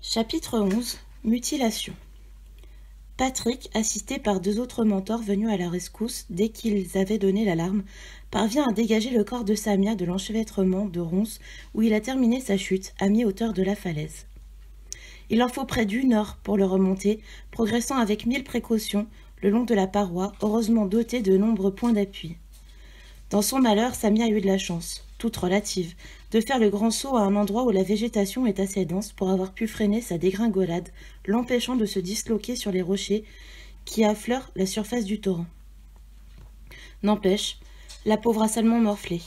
Chapitre 11. Mutilation. Patrick, assisté par deux autres mentors venus à la rescousse dès qu'ils avaient donné l'alarme, parvient à dégager le corps de Samia de l'enchevêtrement de ronces où il a terminé sa chute à mi-hauteur de la falaise. Il leur faut près d'1 heure pour le remonter, progressant avec 1000 précautions le long de la paroi, heureusement dotée de nombreux points d'appui. Dans son malheur, Samia a eu de la chance, toute relative, de faire le grand saut à un endroit où la végétation est assez dense pour avoir pu freiner sa dégringolade, l'empêchant de se disloquer sur les rochers qui affleurent la surface du torrent. N'empêche, la pauvre a salement morflé.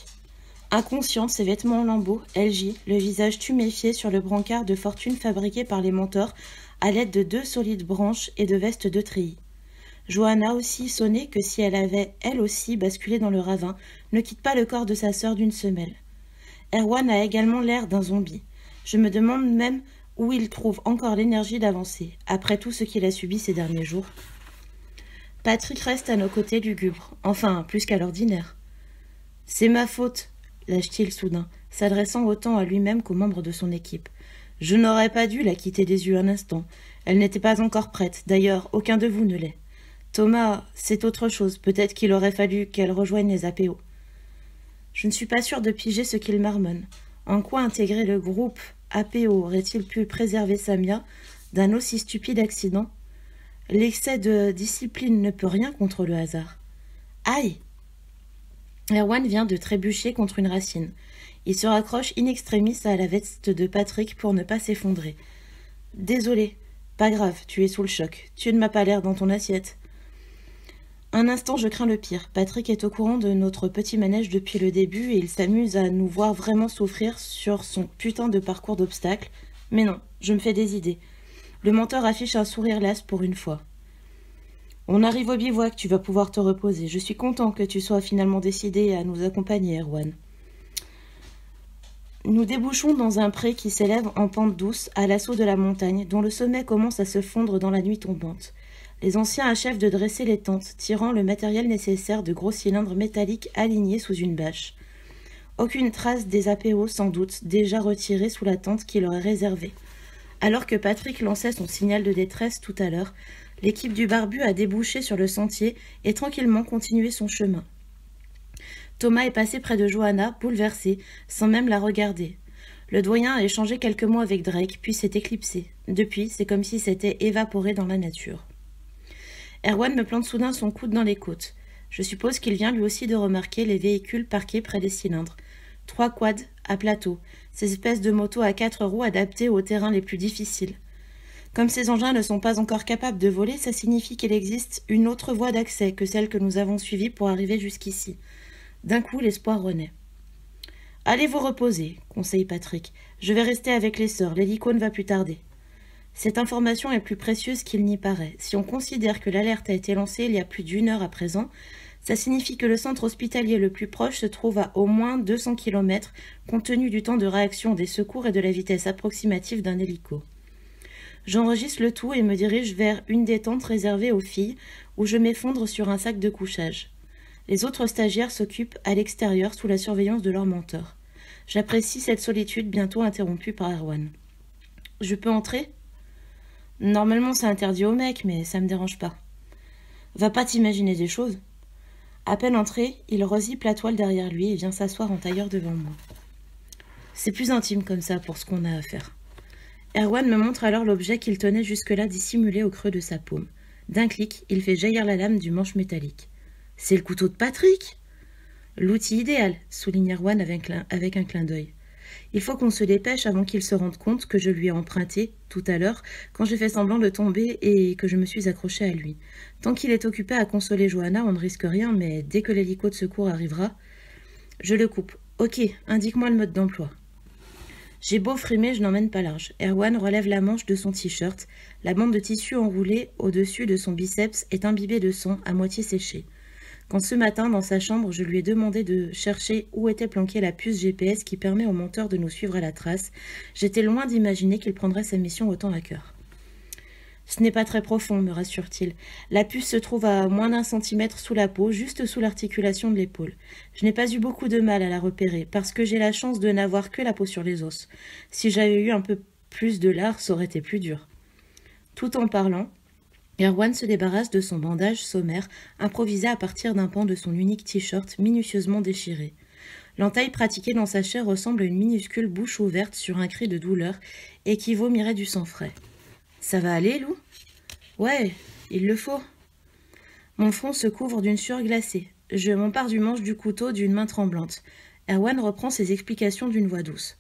Inconsciente, ses vêtements en lambeaux, elle gît, le visage tuméfié sur le brancard de fortune fabriqué par les mentors à l'aide de 2 solides branches et de vestes de treillis. Johanna, aussi sonnée que si elle avait, elle aussi, basculé dans le ravin, ne quitte pas le corps de sa sœur d'une semelle. Erwan a également l'air d'un zombie. Je me demande même où il trouve encore l'énergie d'avancer, après tout ce qu'il a subi ces derniers jours. Patrick reste à nos côtés lugubre, enfin, plus qu'à l'ordinaire. « C'est ma faute !» lâche-t-il soudain, s'adressant autant à lui-même qu'aux membres de son équipe. « Je n'aurais pas dû la quitter des yeux un instant. Elle n'était pas encore prête. D'ailleurs, aucun de vous ne l'est. Thomas, c'est autre chose. Peut-être qu'il aurait fallu qu'elle rejoigne les APO. » Je ne suis pas sûre de piger ce qu'il marmonne. En quoi intégrer le groupe APO aurait-il pu préserver Samia d'un aussi stupide accident? L'excès de discipline ne peut rien contre le hasard. Aïe! Erwan vient de trébucher contre une racine. Il se raccroche in extremis à la veste de Patrick pour ne pas s'effondrer. « Désolé. Pas grave, tu es sous le choc. Tu ne m'as pas l'air dans ton assiette. » Un instant, je crains le pire. Patrick est au courant de notre petit manège depuis le début et il s'amuse à nous voir vraiment souffrir sur son putain de parcours d'obstacles. Mais non, je me fais des idées. Le menteur affiche un sourire las pour une fois. On arrive au bivouac, tu vas pouvoir te reposer. Je suis content que tu sois finalement décidé à nous accompagner, Erwan. Nous débouchons dans un pré qui s'élève en pente douce à l'assaut de la montagne, dont le sommet commence à se fondre dans la nuit tombante. Les anciens achèvent de dresser les tentes, tirant le matériel nécessaire de gros cylindres métalliques alignés sous une bâche. Aucune trace des APO, sans doute, déjà retirés sous la tente qui leur est réservée. Alors que Patrick lançait son signal de détresse tout à l'heure, l'équipe du barbu a débouché sur le sentier et tranquillement continué son chemin. Thomas est passé près de Johanna, bouleversé, sans même la regarder. Le doyen a échangé quelques mots avec Drake, puis s'est éclipsé. Depuis, c'est comme si s'était évaporé dans la nature. Erwan me plante soudain son coude dans les côtes. Je suppose qu'il vient lui aussi de remarquer les véhicules parqués près des cylindres. 3 quads à plateau, ces espèces de motos à 4 roues adaptées aux terrains les plus difficiles. Comme ces engins ne sont pas encore capables de voler, ça signifie qu'il existe une autre voie d'accès que celle que nous avons suivie pour arriver jusqu'ici. D'un coup, l'espoir renaît. « Allez vous reposer, conseille Patrick. Je vais rester avec les sœurs, l'hélico ne va plus tarder. » Cette information est plus précieuse qu'il n'y paraît. Si on considère que l'alerte a été lancée il y a plus d'1 heure à présent, ça signifie que le centre hospitalier le plus proche se trouve à au moins 200 km, compte tenu du temps de réaction des secours et de la vitesse approximative d'un hélico. J'enregistre le tout et me dirige vers une des tentes réservées aux filles, où je m'effondre sur un sac de couchage. Les autres stagiaires s'occupent à l'extérieur sous la surveillance de leur mentor. J'apprécie cette solitude bientôt interrompue par Erwan. « Je peux entrer ?» Normalement, c'est interdit aux mecs, mais ça me dérange pas. Va pas t'imaginer des choses. À peine entré, il rosipe la toile derrière lui et vient s'asseoir en tailleur devant moi. C'est plus intime comme ça pour ce qu'on a à faire. Erwan me montre alors l'objet qu'il tenait jusque-là dissimulé au creux de sa paume. D'un clic, il fait jaillir la lame du manche métallique. C'est le couteau de Patrick! L'outil idéal, souligne Erwan avec un clin d'œil. Il faut qu'on se dépêche avant qu'il se rende compte que je lui ai emprunté, tout à l'heure, quand j'ai fait semblant de tomber et que je me suis accrochée à lui. Tant qu'il est occupé à consoler Johanna, on ne risque rien, mais dès que l'hélico de secours arrivera, je le coupe. Ok, indique-moi le mode d'emploi. J'ai beau frimer, je n'emmène pas large. Erwan relève la manche de son t-shirt. La bande de tissu enroulée au-dessus de son biceps est imbibée de sang, à moitié séchée. Quand ce matin, dans sa chambre, je lui ai demandé de chercher où était planquée la puce GPS qui permet au menteur de nous suivre à la trace, j'étais loin d'imaginer qu'il prendrait sa mission autant à cœur. Ce n'est pas très profond, me rassure-t-il. La puce se trouve à moins d'1 centimètre sous la peau, juste sous l'articulation de l'épaule. Je n'ai pas eu beaucoup de mal à la repérer, parce que j'ai la chance de n'avoir que la peau sur les os. Si j'avais eu un peu plus de lard, ça aurait été plus dur. Tout en parlant, Erwan se débarrasse de son bandage sommaire, improvisé à partir d'un pan de son unique t-shirt minutieusement déchiré. L'entaille pratiquée dans sa chair ressemble à une minuscule bouche ouverte sur un cri de douleur et qui vomirait du sang frais. « Ça va aller, Lou ?»« Ouais, il le faut. » Mon front se couvre d'une sueur glacée. Je m'empare du manche du couteau d'une main tremblante. Erwan reprend ses explications d'une voix douce.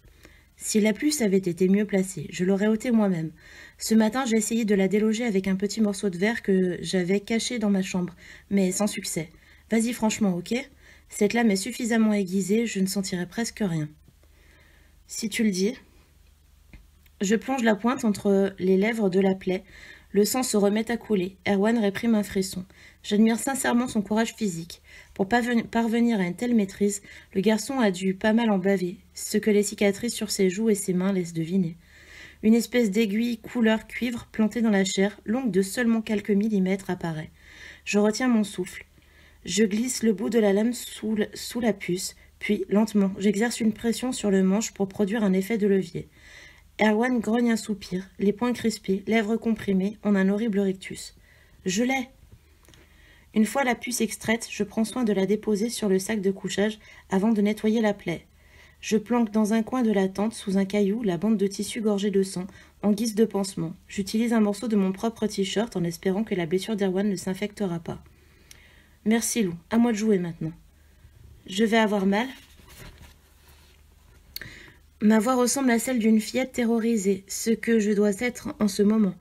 Si la puce avait été mieux placée, je l'aurais ôtée moi-même. Ce matin, j'ai essayé de la déloger avec un petit morceau de verre que j'avais caché dans ma chambre, mais sans succès. Vas-y franchement, ok ? Cette lame est suffisamment aiguisée, je ne sentirai presque rien. Si tu le dis. Je plonge la pointe entre les lèvres de la plaie. Le sang se remet à couler. Erwan réprime un frisson. J'admire sincèrement son courage physique. Pour parvenir à une telle maîtrise, le garçon a dû pas mal en baver, ce que les cicatrices sur ses joues et ses mains laissent deviner. Une espèce d'aiguille couleur cuivre plantée dans la chair, longue de seulement quelques millimètres, apparaît. Je retiens mon souffle. Je glisse le bout de la lame sous la puce, puis, lentement, j'exerce une pression sur le manche pour produire un effet de levier. Erwan grogne un soupir, les poings crispés, lèvres comprimées, en un horrible rictus. Je l'ai. Une fois la puce extraite, je prends soin de la déposer sur le sac de couchage avant de nettoyer la plaie. Je planque dans un coin de la tente, sous un caillou, la bande de tissu gorgée de sang, en guise de pansement. J'utilise un morceau de mon propre t-shirt en espérant que la blessure d'Erwan ne s'infectera pas. Merci Lou, à moi de jouer maintenant. Je vais avoir mal. Ma voix ressemble à celle d'une fillette terrorisée, ce que je dois être en ce moment.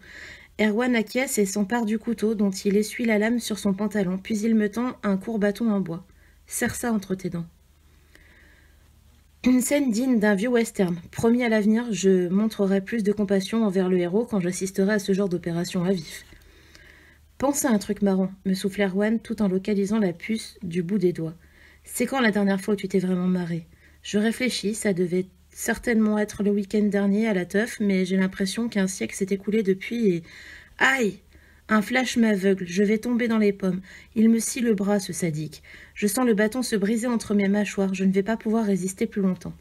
Erwan acquiesce et s'empare du couteau dont il essuie la lame sur son pantalon, puis il me tend un court bâton en bois. Serre ça entre tes dents. Une scène digne d'un vieux western. Promis à l'avenir, je montrerai plus de compassion envers le héros quand j'assisterai à ce genre d'opération à vif. Pense à un truc marrant, me souffle Erwan tout en localisant la puce du bout des doigts. C'est quand la dernière fois où tu t'es vraiment marré? Je réfléchis, ça devait certainement être le week-end dernier à la teuf, mais j'ai l'impression qu'un siècle s'est écoulé depuis et... Aïe! Un flash m'aveugle, je vais tomber dans les pommes. Il me scie le bras, ce sadique. Je sens le bâton se briser entre mes mâchoires, je ne vais pas pouvoir résister plus longtemps.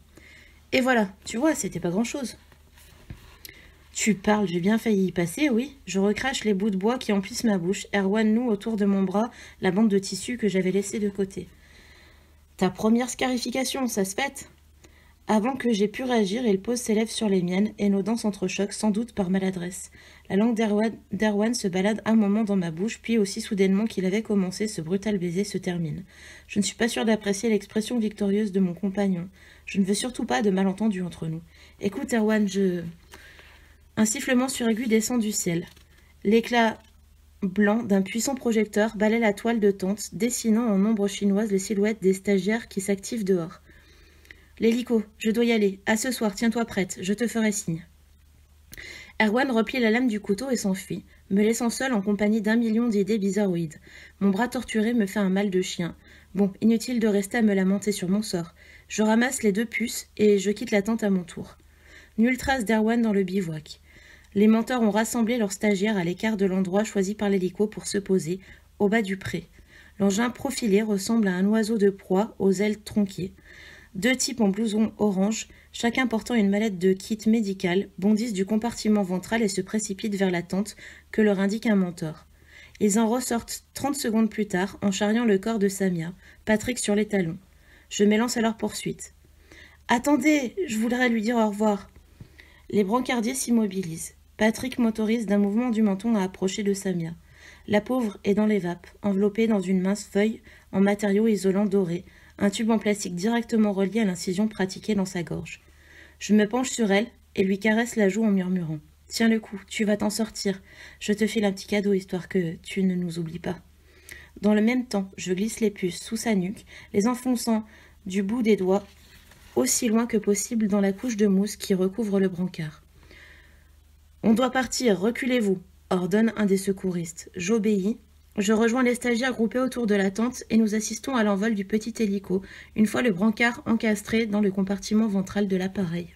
Et voilà, tu vois, c'était pas grand-chose. Tu parles, j'ai bien failli y passer, oui. Je recrache les bouts de bois qui emplissent ma bouche. Erwan noue autour de mon bras la bande de tissu que j'avais laissée de côté. Ta première scarification, ça se fête? Avant que j'aie pu réagir, il pose ses lèvres sur les miennes et nos dents s'entrechoquent, sans doute par maladresse. La langue d'Erwan se balade un moment dans ma bouche, puis aussi soudainement qu'il avait commencé, ce brutal baiser se termine. Je ne suis pas sûre d'apprécier l'expression victorieuse de mon compagnon. Je ne veux surtout pas de malentendus entre nous. Écoute, Erwan, Un sifflement suraigu descend du ciel. L'éclat blanc d'un puissant projecteur balaie la toile de tente, dessinant en ombre chinoise les silhouettes des stagiaires qui s'activent dehors. L'hélico, je dois y aller. À ce soir, tiens-toi prête, je te ferai signe. Erwan replie la lame du couteau et s'enfuit, me laissant seule en compagnie d'un million d'idées bizarroïdes. Mon bras torturé me fait un mal de chien. Bon, inutile de rester à me lamenter sur mon sort. Je ramasse les 2 puces et je quitte la tente à mon tour. Nulle trace d'Erwan dans le bivouac. Les menteurs ont rassemblé leurs stagiaires à l'écart de l'endroit choisi par l'hélico pour se poser, au bas du pré. L'engin profilé ressemble à un oiseau de proie aux ailes tronquées. 2 types en blouson orange, chacun portant une mallette de kit médical, bondissent du compartiment ventral et se précipitent vers la tente que leur indique un mentor. Ils en ressortent 30 secondes plus tard en charriant le corps de Samia, Patrick sur les talons. Je m'élance à leur poursuite. « Attendez, je voudrais lui dire au revoir. » Les brancardiers s'immobilisent. Patrick m'autorise d'un mouvement du menton à approcher de Samia. La pauvre est dans les vapes, enveloppée dans une mince feuille en matériaux isolants dorés, un tube en plastique directement relié à l'incision pratiquée dans sa gorge. Je me penche sur elle et lui caresse la joue en murmurant. « Tiens le coup, tu vas t'en sortir. Je te file un petit cadeau histoire que tu ne nous oublies pas. » Dans le même temps, je glisse les puces sous sa nuque, les enfonçant du bout des doigts aussi loin que possible dans la couche de mousse qui recouvre le brancard. « On doit partir, reculez-vous » ordonne un des secouristes. J'obéis. Je rejoins les stagiaires groupés autour de la tente et nous assistons à l'envol du petit hélico, une fois le brancard encastré dans le compartiment ventral de l'appareil.